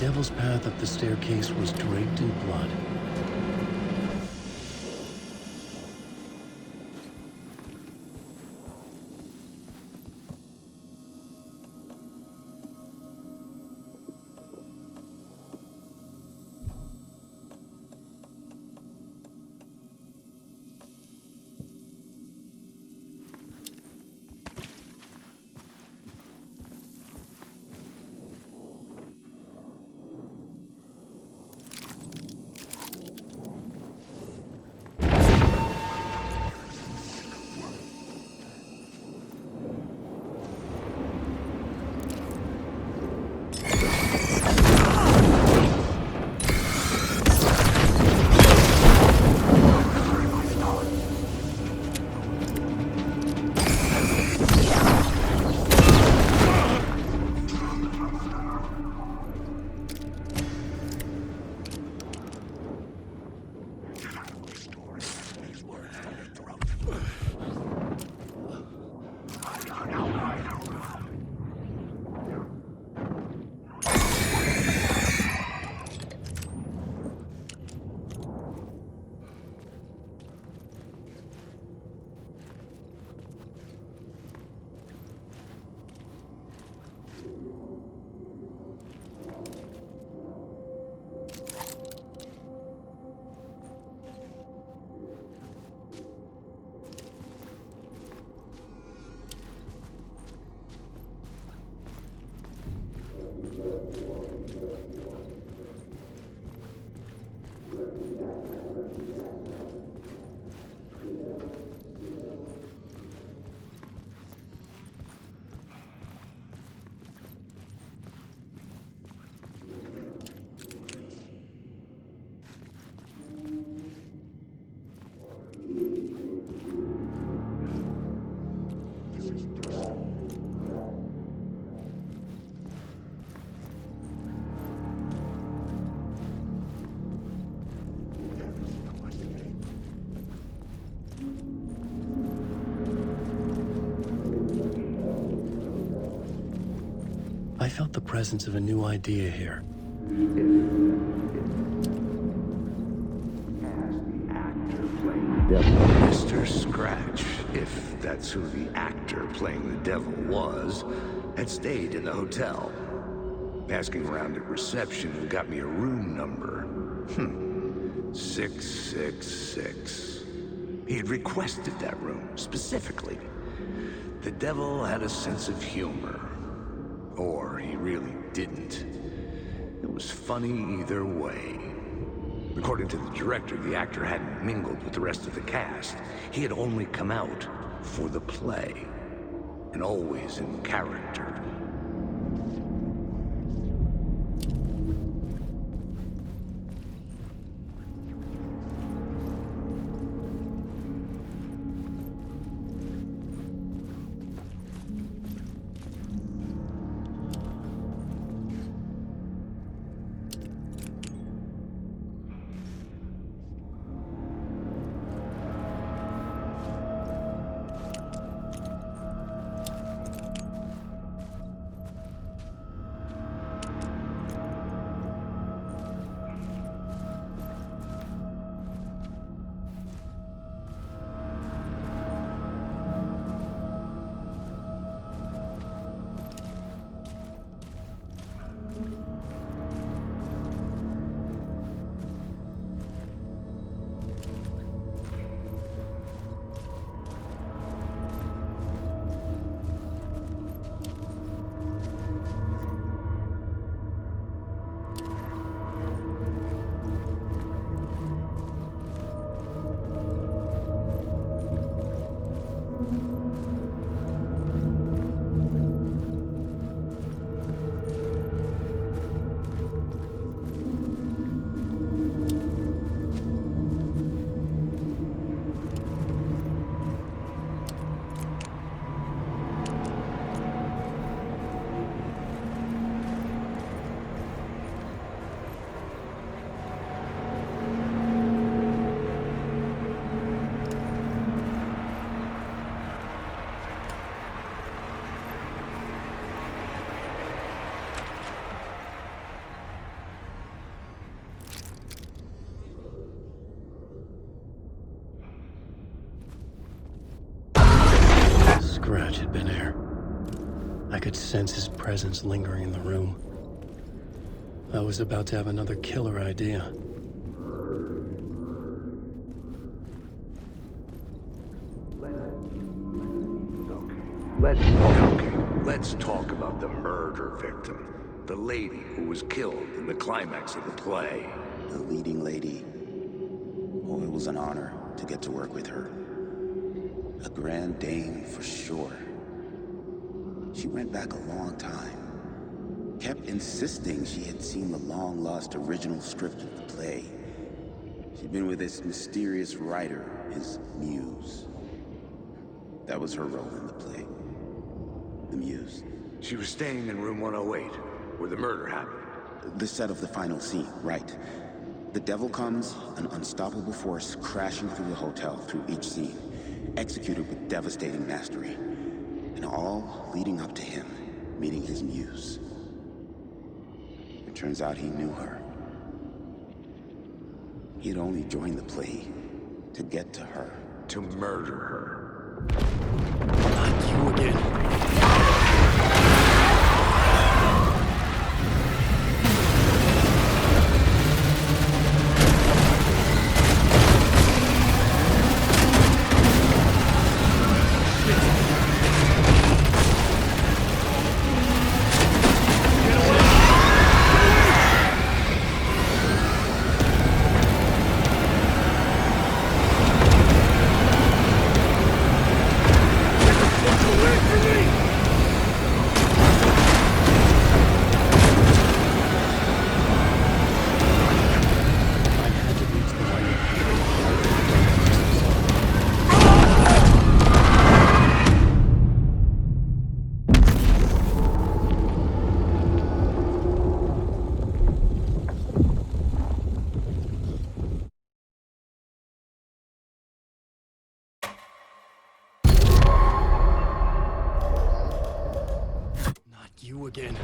devil's path up the staircase was draped in blood. I felt the presence of a new idea here. Mr. Scratch, if that's who the actor playing the devil was, had stayed in the hotel. Asking around at reception got me a room number. 666. He had requested that room, specifically. The devil had a sense of humor. Or he really didn't. It was funny either way. According to the director, the actor hadn't mingled with the rest of the cast. He had only come out for the play, and always in character. scratch had been here. I could sense his presence lingering in the room. I was about to have another killer idea. Let's talk about the murder victim. The lady who was killed in the climax of the play. The leading lady. Oh, it was an honor to get to work with her. A grand dame for sure. She went back a long time. Kept insisting she had seen the long-lost original script of the play. She'd been with this mysterious writer, his muse. That was her role in the play. The muse. She was staying in room 108, where the murder happened. The set of the final scene, right. The devil comes, an unstoppable force crashing through the hotel through each scene, executed with devastating mastery, and all leading up to him meeting his muse. It turns out he knew her. He had only joined the play to get to her. To murder her. Not you again. You again.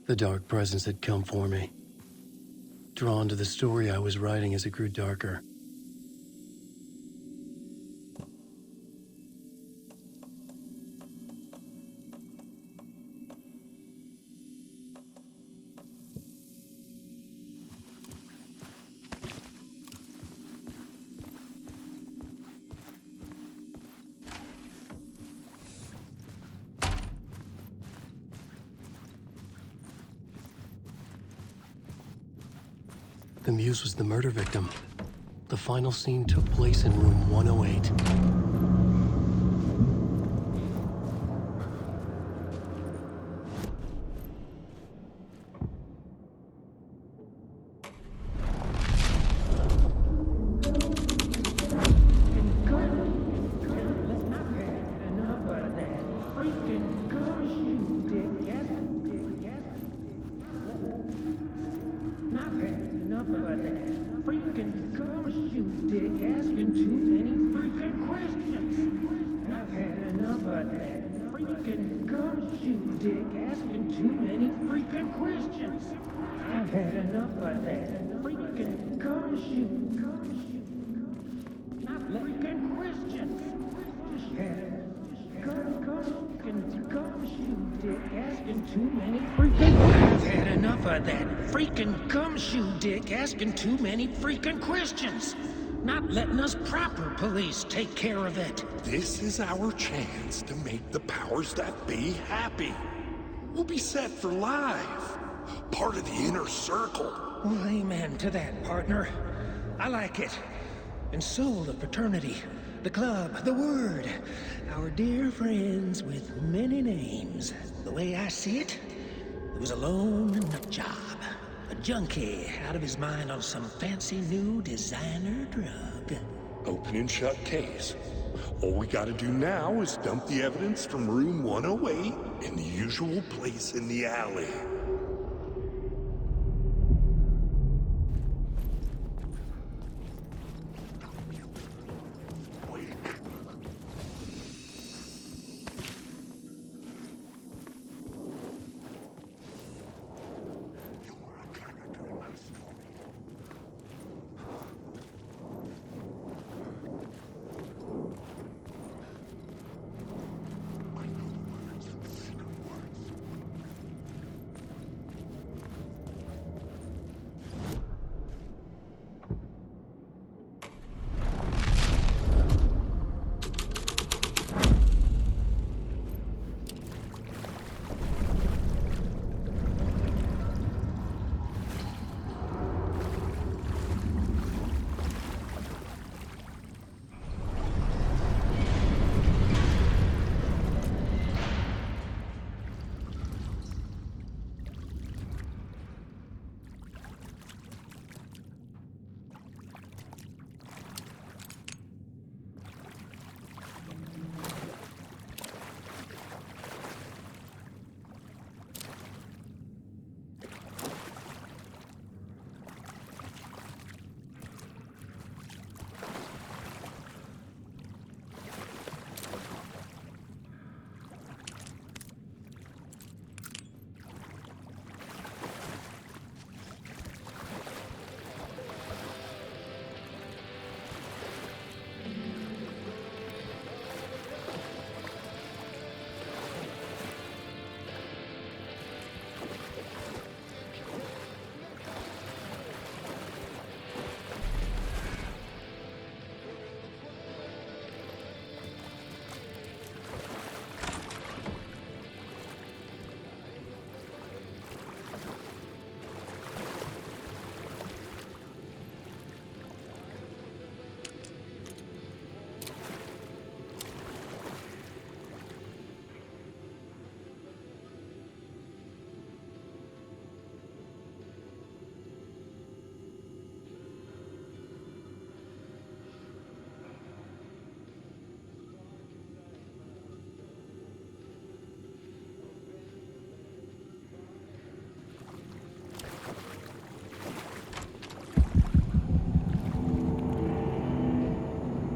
The dark presence had come for me. Drawn to the story I was writing as it grew darker. The muse was the murder victim. The final scene took place in room 108. Freaking gumshoe dick asking too many freaking questions. Not letting us proper police take care of it. This is our chance to make the powers that be happy. We'll be set for life. Part of the inner circle. Well, amen to that, partner. I like it. and soul of fraternity, the club, the word, our dear friends with many names. The way I see it, it was a lone nut job. A junkie out of his mind on some fancy new designer drug. Open and shut case. All we gotta do now is dump the evidence from room 108 in the usual place in the alley.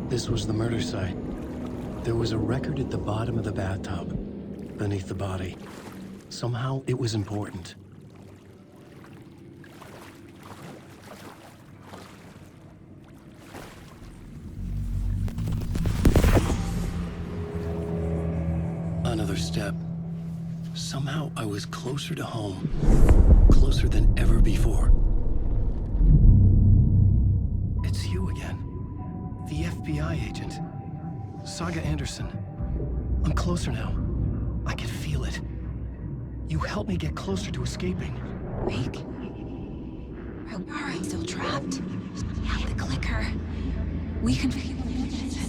This was the murder site. There was a record at the bottom of the bathtub, beneath the body. Somehow, it was important. Another step. Somehow, I was closer to home. Closer than ever before. It's you again. The FBI agent. Saga Anderson. I'm closer now. I can feel it. You helped me get closer to escaping. Wake. Are we still trapped? We have the clicker. We can...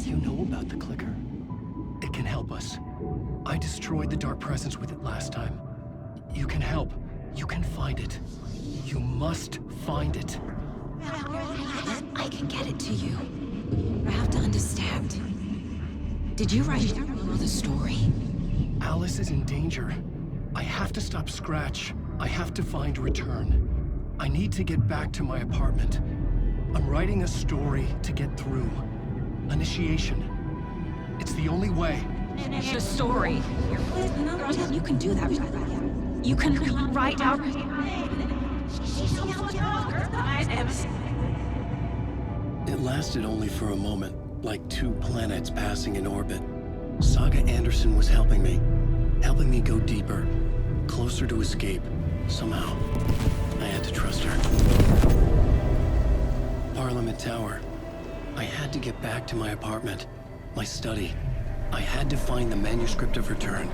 You know about the clicker. It can help us. I destroyed the dark presence with it last time. You can help. You can find it. You must find it. I can get it to you. I have to understand. Did you write the story? Alice is in danger. I have to stop Scratch. I have to find Return. I need to get back to my apartment. I'm writing a story to get through. Initiation. It's the only way. The story. You can do that. You can write out... It lasted only for a moment, like two planets passing in orbit. Saga Anderson was helping me go deeper, closer to escape. Somehow, I had to trust her. Parliament Tower. I had to get back to my apartment, my study. I had to find the manuscript of Return.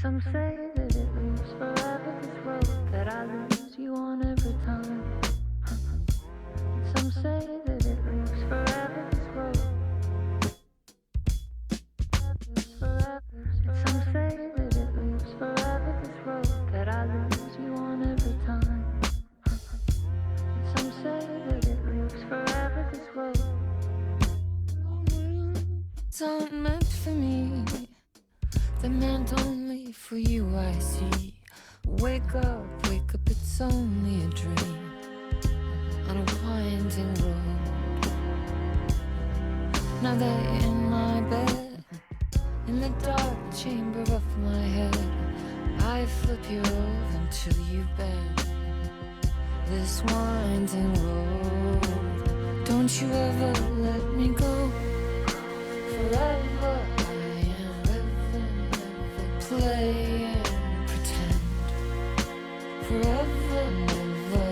Some say that it moves forever, this road that I lose you on every time. Some say that it moves forever, this road. Some say that it moves forever, this road that I lose you on every time. Some say that it moves forever, this road. It's not meant for me. They're meant only for you, I see. Wake up, it's only a dream on a winding road. Now they're in my bed, in the dark chamber of my head. I flip you over until you bend this winding road. Don't you ever let me go. Forever play and pretend. Forever, never,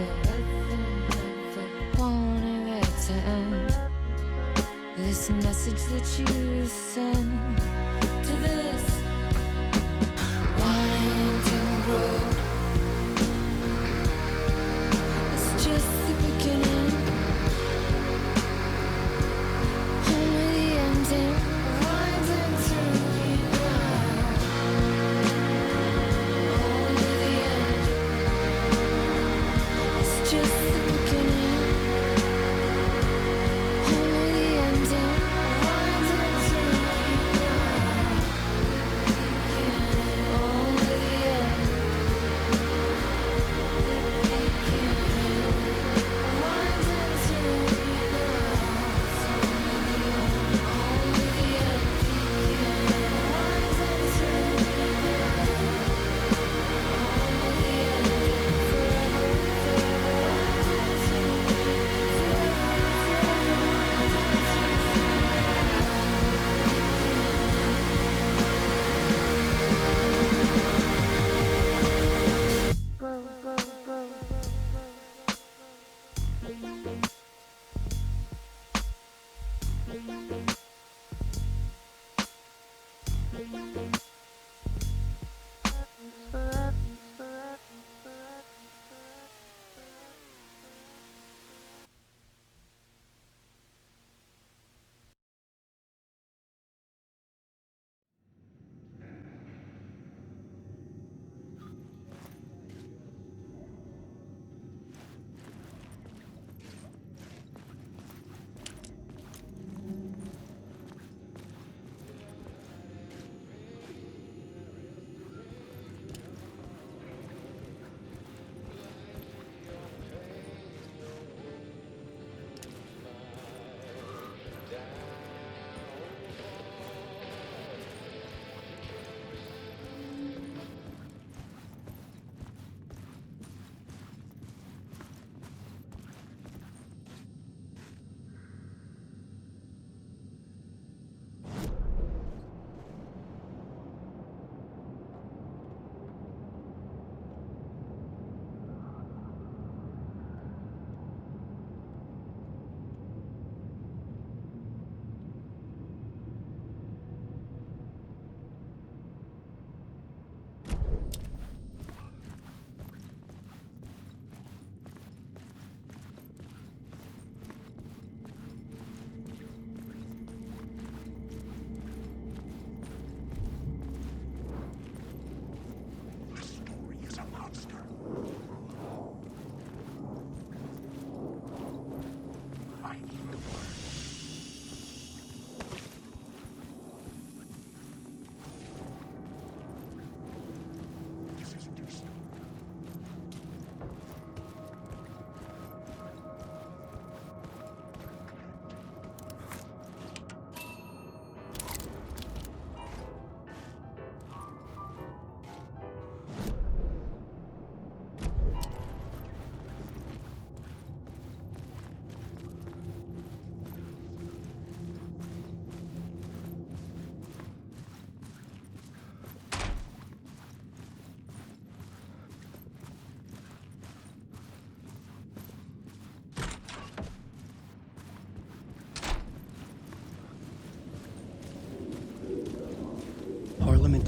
wanting it to end. This message that you send to this winding road. It's just the beginning. Only the ending. Winding through you now. Just the beginning, only the ending. Winding through you now.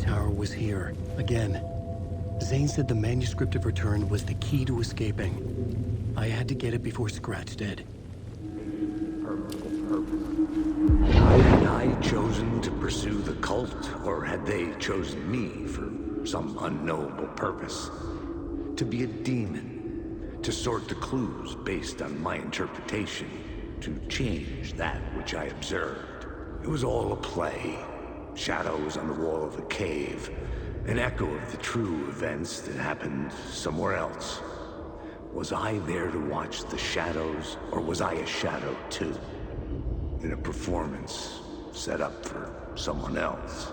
tower was here, again. Zane said the manuscript of Return was the key to escaping. I had to get it before Scratch did. Had I chosen to pursue the cult, or had they chosen me for some unknowable purpose? To be a demon, to sort the clues based on my interpretation, to change that which I observed. It was all a play. Shadows on the wall of a cave, an echo of the true events that happened somewhere else. Was I there to watch the shadows, or was I a shadow too? In a performance set up for someone else.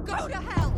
Go to hell!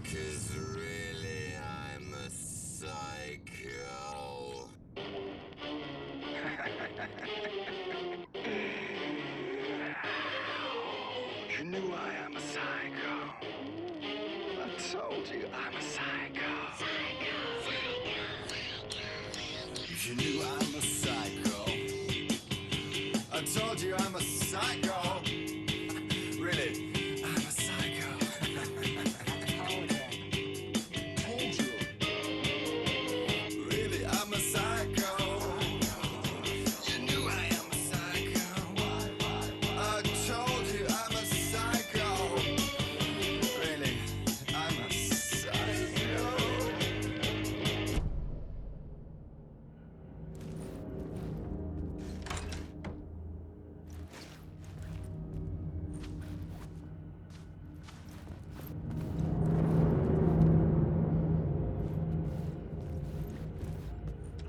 Cause really I'm a psycho. You knew I am a psycho. I told you I'm a psycho. You knew I'm a psycho. I told you I'm a psycho. Really, I'm a psycho. Told you. Really, I'm a psycho. You knew I am a psycho. I told you I'm a psycho. Really, I'm a psycho.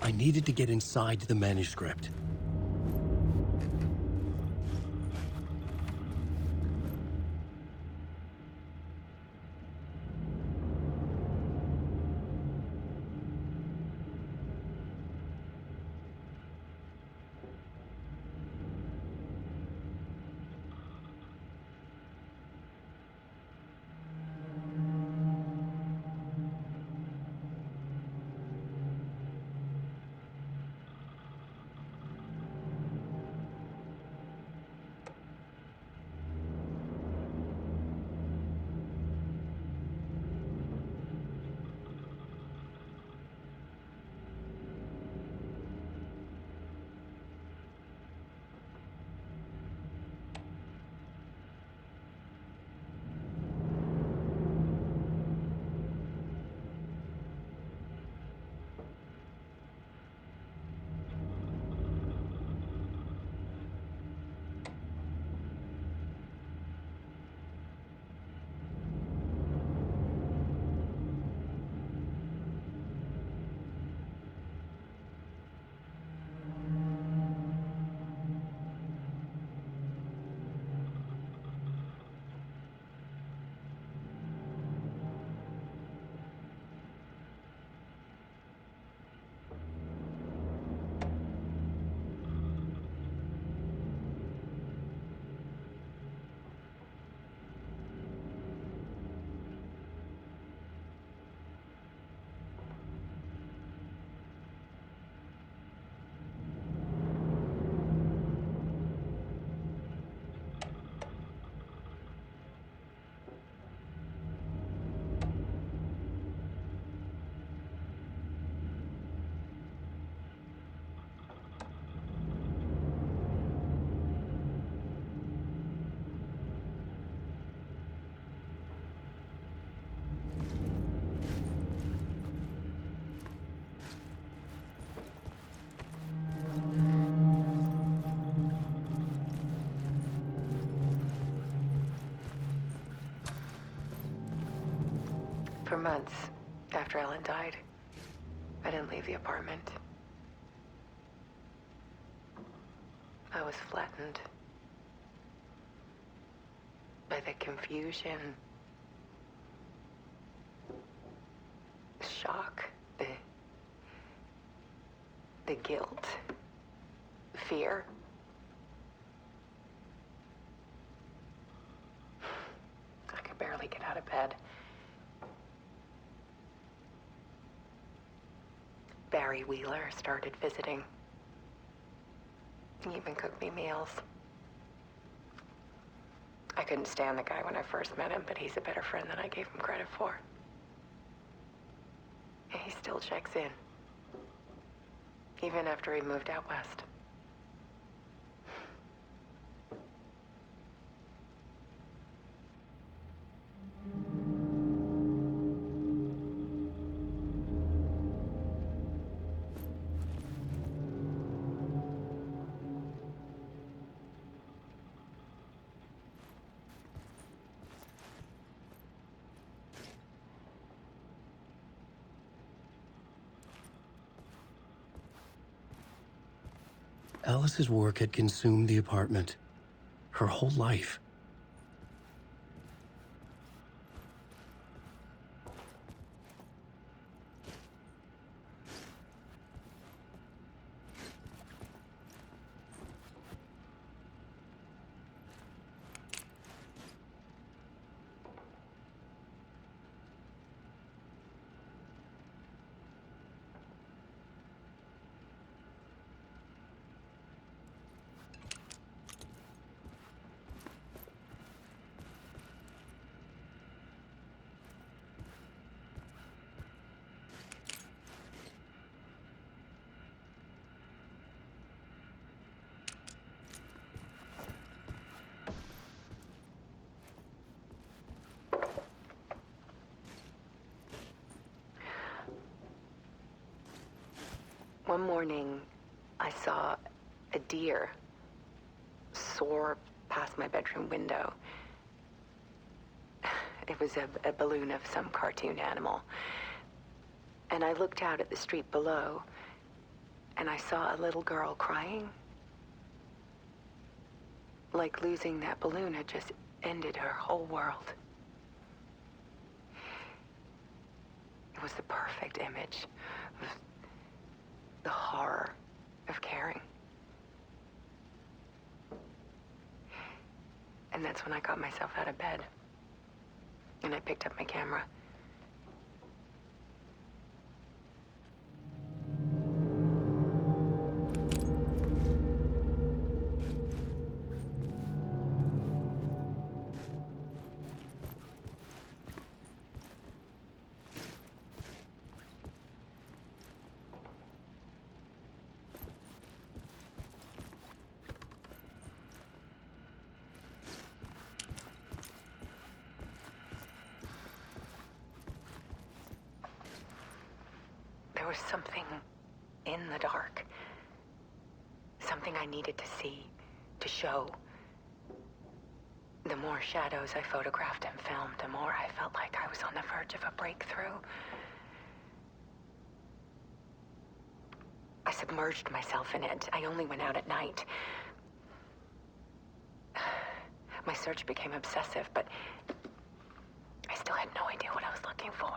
I needed to get inside the manuscript. months after Ellen died, I didn't leave the apartment. I was flattened by the confusion, the shock, the guilt, fear. I could barely get out of bed. Barry Wheeler started visiting. He even cooked me meals. I couldn't stand the guy when I first met him, but he's a better friend than I gave him credit for. And he still checks in. Even after he moved out west. Alice's work had consumed the apartment. Her whole life. One morning, I saw a deer soar past my bedroom window. It was a balloon of some cartoon animal. And I looked out at the street below, and I saw a little girl crying. Like losing that balloon had just ended her whole world. It was the perfect image of the horror of caring. And that's when I got myself out of bed. And I picked up my camera. There was something in the dark. Something I needed to see, to show. The more shadows I photographed and filmed, the more I felt like I was on the verge of a breakthrough. I submerged myself in it. I only went out at night. My search became obsessive, but I still had no idea what I was looking for.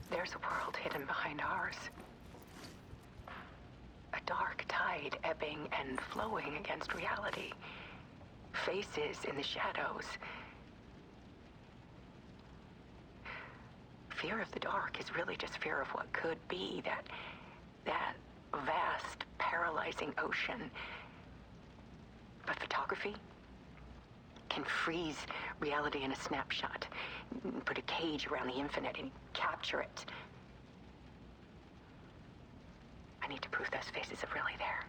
There's a world hidden behind ours. A dark tide ebbing and flowing against reality. Faces in the shadows. Fear of the dark is really just fear of what could be, that vast, paralyzing ocean. But photography? can freeze reality in a snapshot, put a cage around the infinite and capture it. I need to prove those faces are really there.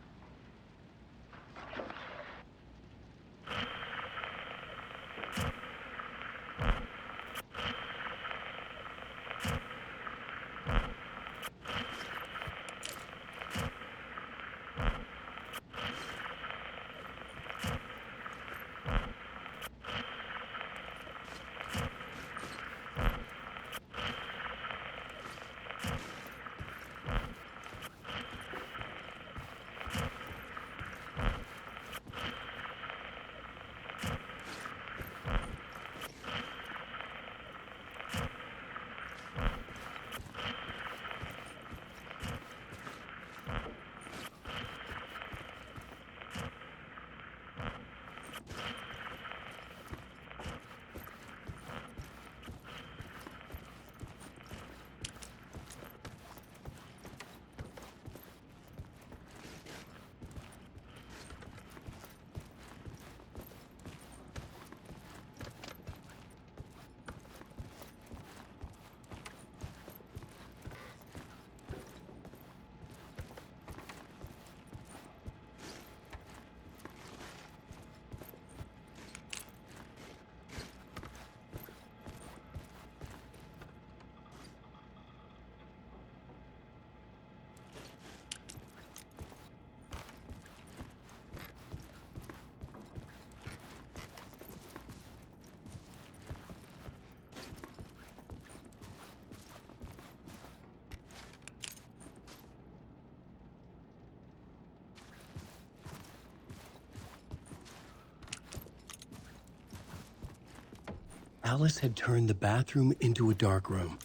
Alice had turned the bathroom into a dark room.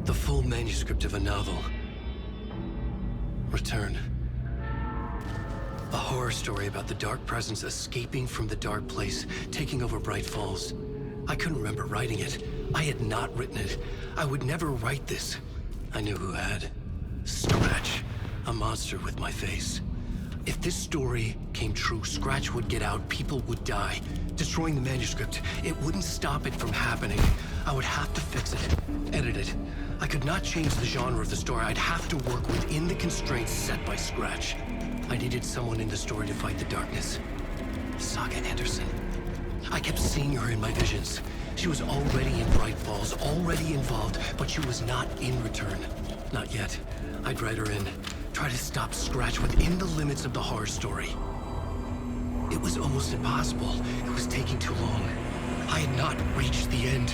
The full manuscript of a novel. Return. A horror story about the dark presence escaping from the dark place, taking over Bright Falls. I couldn't remember writing it. I had not written it. I would never write this. I knew who had. Scratch. A monster with my face. If this story came true, Scratch would get out, people would die. Destroying the manuscript, it wouldn't stop it from happening. I would have to fix it, edit it. I could not change the genre of the story. I'd have to work within the constraints set by Scratch. I needed someone in the story to fight the darkness. Saga Anderson. I kept seeing her in my visions. She was already in Bright Falls, already involved, but she was not in Return. Not yet. I'd write her in. Try to stop Scratch within the limits of the horror story. It was almost impossible. It was taking too long. I had not reached the end.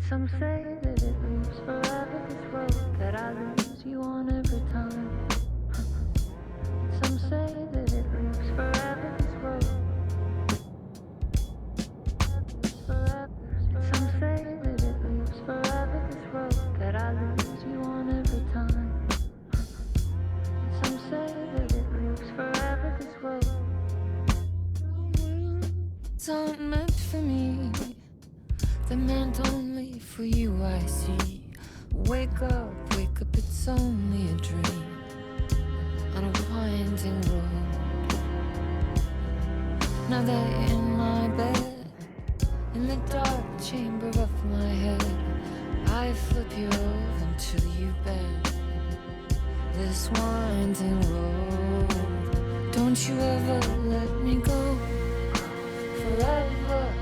Some say that it moves forever, this road that I lose you on every time. Some say that it moves forever, this road. Some say that it moves forever, this road that I lose you on every time. Some say that it moves forever, this road. It's not meant for me. They're meant only for you, I see. Wake up, it's only a dream on a winding road. Now that you're in my bed, in the dark chamber of my head, I flip you over until you bend this winding road. Don't you ever let me go. Forever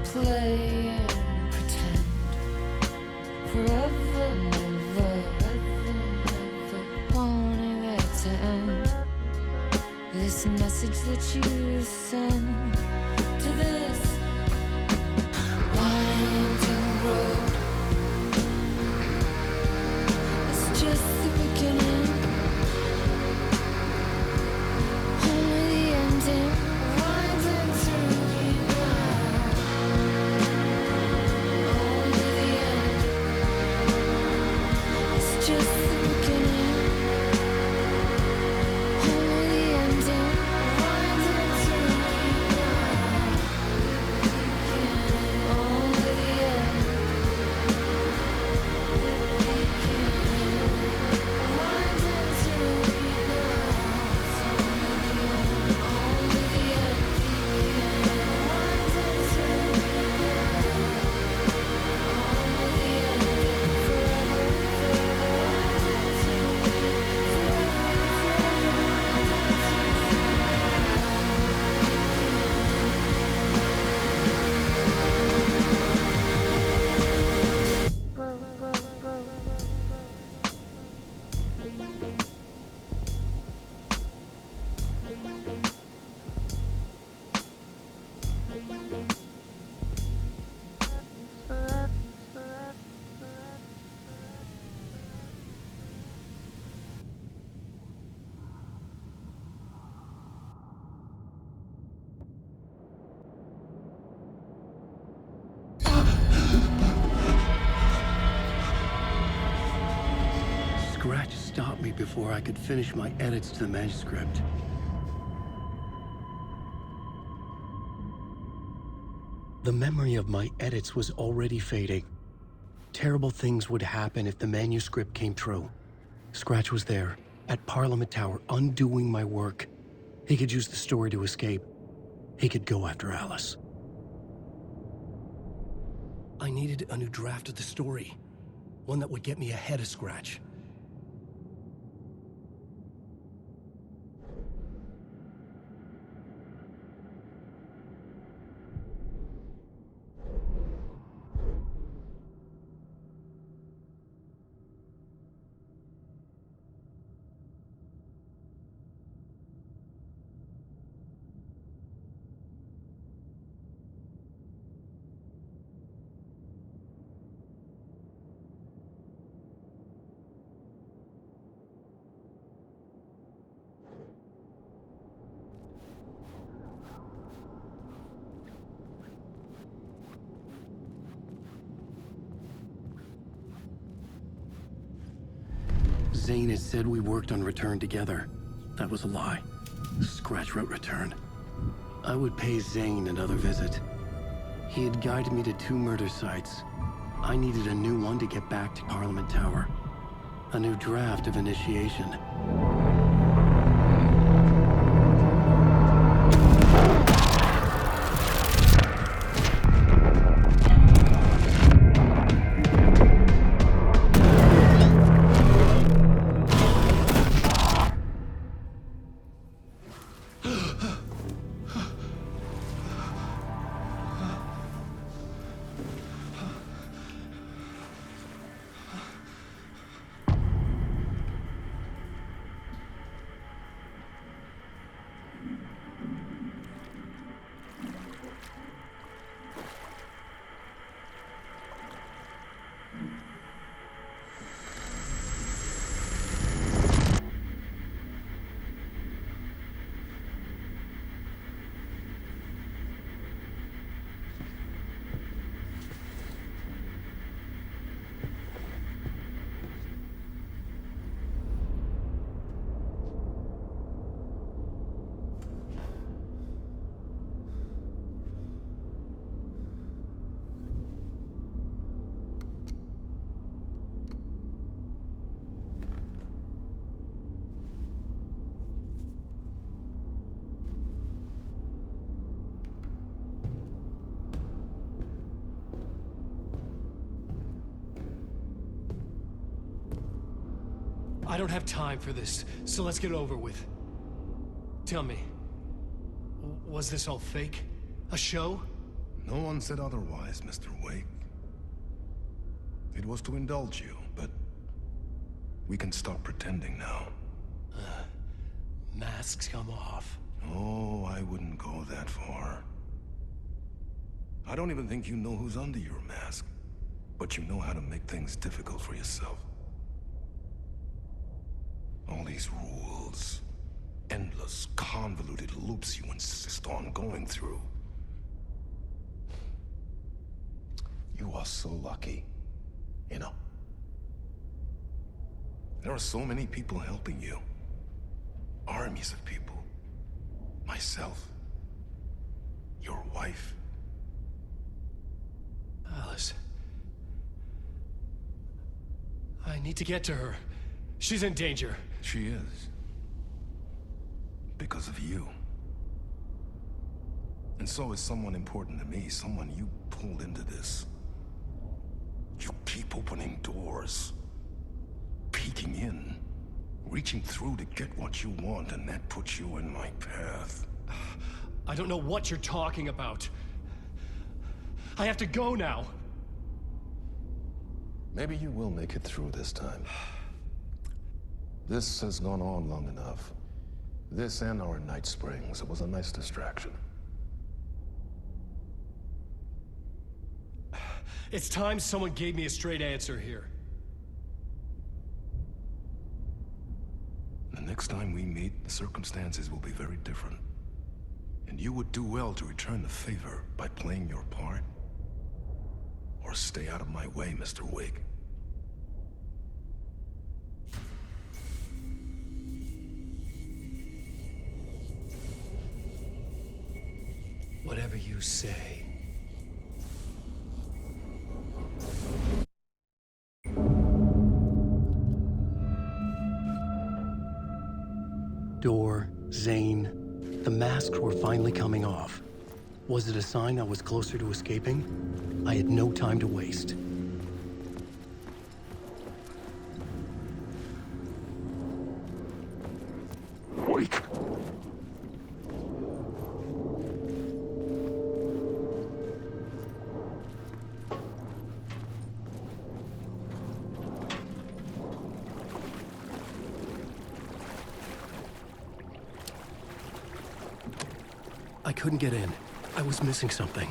play and pretend. Forever, never, wanting it to end. This message that you send to this winding road, it's just the beginning, only the ending, winding through you now. Just the beginning, only the ending, winding through you now. Only the end, winding through you now. Only the end, winding through you now. Only the end, forever. Scratch stopped me before I could finish my edits to the manuscript. The memory of my edits was already fading. Terrible things would happen if the manuscript came true. Scratch was there, at Parliament Tower, undoing my work. He could use the story to escape. He could go after Alice. I needed a new draft of the story. One that would get me ahead of Scratch. Zane had said we worked on Return together. That was a lie. Scratch wrote Return. I would pay Zane another visit. He had guided me to 2 murder sites. I needed a new one to get back to Parliament Tower. A new draft of initiation. I don't have time for this, so let's get it over with. Tell me, was this all fake? A show? No one said otherwise, Mr. Wake. It was to indulge you, but we can stop pretending now. Masks come off. Oh, I wouldn't go that far. I don't even think you know who's under your mask, but you know how to make things difficult for yourself. All these rules, endless, convoluted loops you insist on going through. You are so lucky, you know. There are so many people helping you. Armies of people. Myself. Your wife. Alice. I need to get to her. She's in danger. She is. Because of you. And so is someone important to me, someone you pulled into this. You keep opening doors, peeking in, reaching through to get what you want, and that puts you in my path. I don't know what you're talking about. I have to go now. Maybe you will make it through this time. This has gone on long enough. This and our Night Springs. It was a nice distraction. It's time someone gave me a straight answer here. The next time we meet, the circumstances will be very different. And you would do well to return the favor by playing your part. Or stay out of my way, Mr. Wake. Whatever you say. Door, Zane, the masks were finally coming off. Was it a sign I was closer to escaping? I had no time to waste. Wake! I couldn't get in. I was missing something.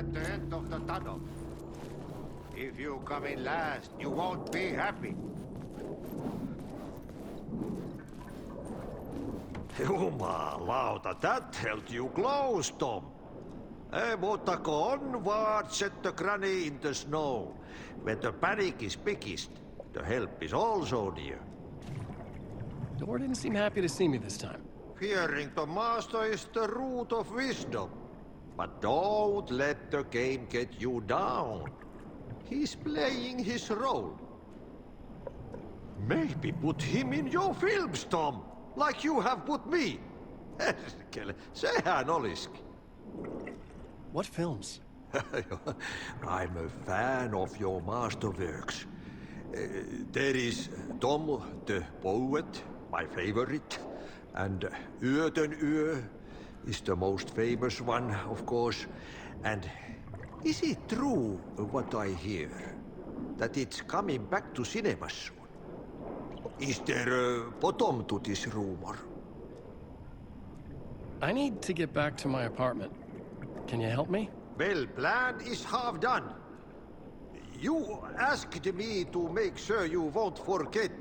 at the end of the tunnel. If you come in last, you won't be happy. Jumalauta, that held you close, Tom. Mutta onward, said the granny in the snow. When the panic is biggest, the help is also near. Door didn't seem happy to see me this time. Fearing the master is the root of wisdom. But don't let the game get you down. He's playing his role. Maybe put him in your films, Tom, like you have put me. Sehän olisikin. What films? I'm a fan of your masterworks. There is Tom the Poet, my favorite, and Yö is the most famous one, of course. And is it true what I hear? That it's coming back to cinemas soon? Is there a bottom to this rumor? I need to get back to my apartment. Can you help me? Well, plan is half done. You asked me to make sure you won't forget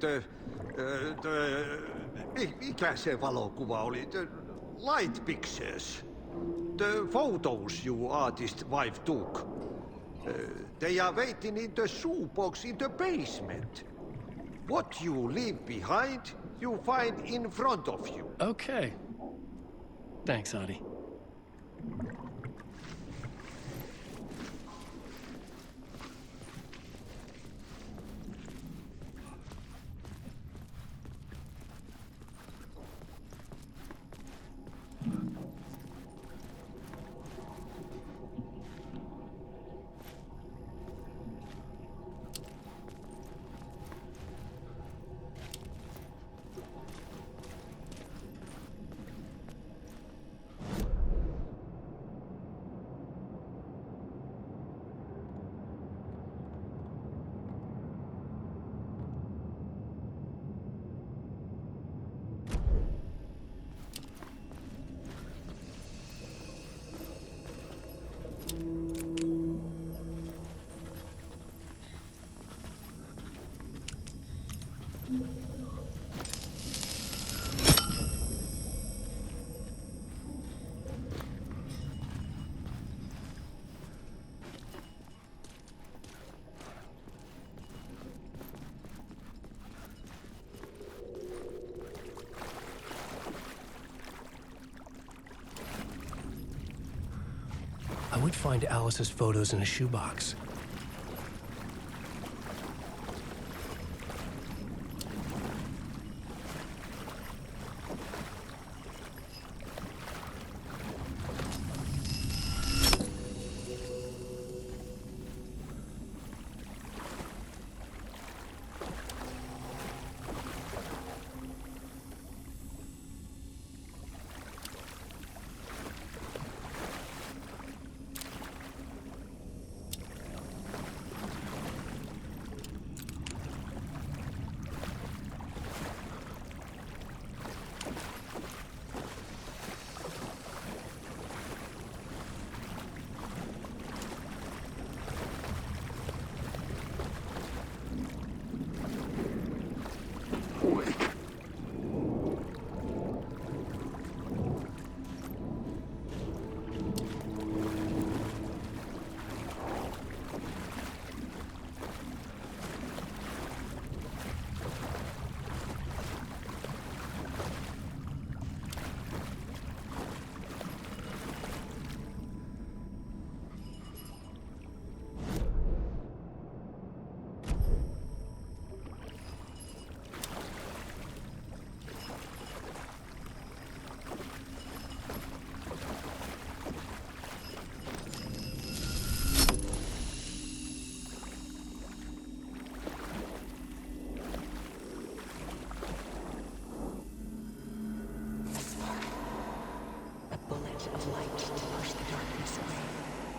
mikä se valokuva oli? The light pictures. The photos your artist wife took. They are waiting in the shoebox in the basement. What you leave behind, you find in front of you. Okay. Thanks, Adi. I would find Alice's photos in a shoebox.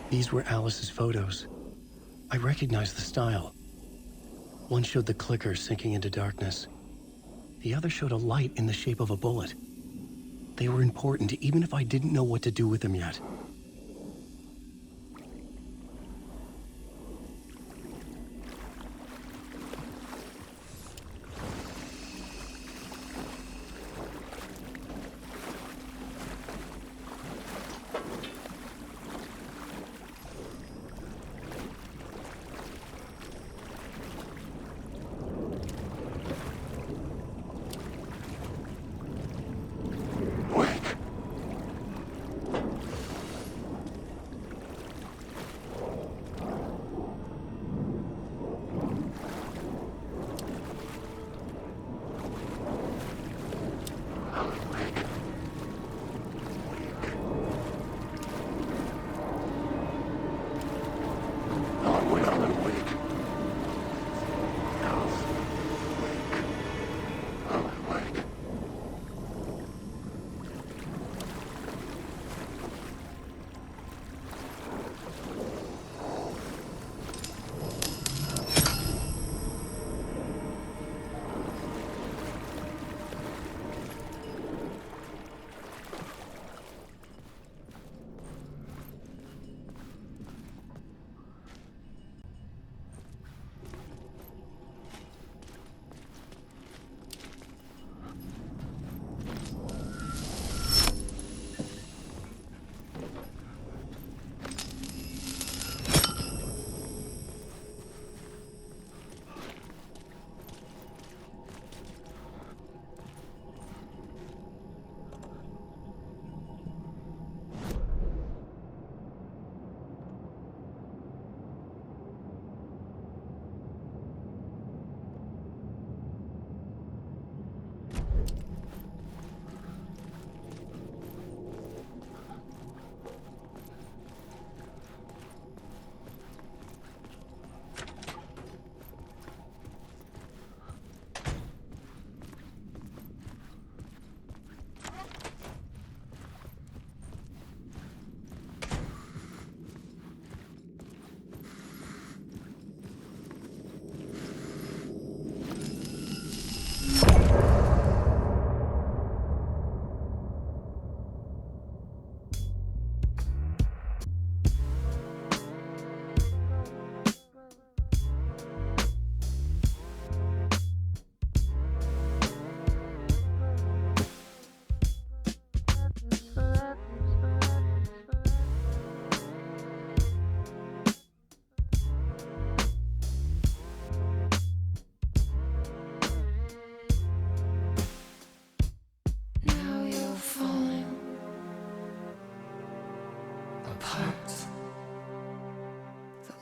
These were Alice's photos. I recognized the style. One showed the clicker sinking into darkness. The other showed a light in the shape of a bullet. They were important even if I didn't know what to do with them yet.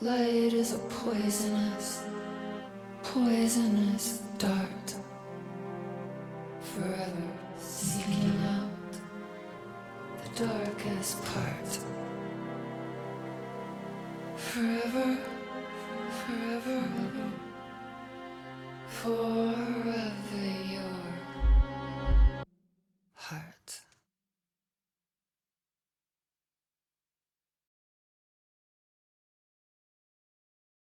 Light is a poisonous, poisonous dart, forever seeking out the darkest part. Forever, forever, forever.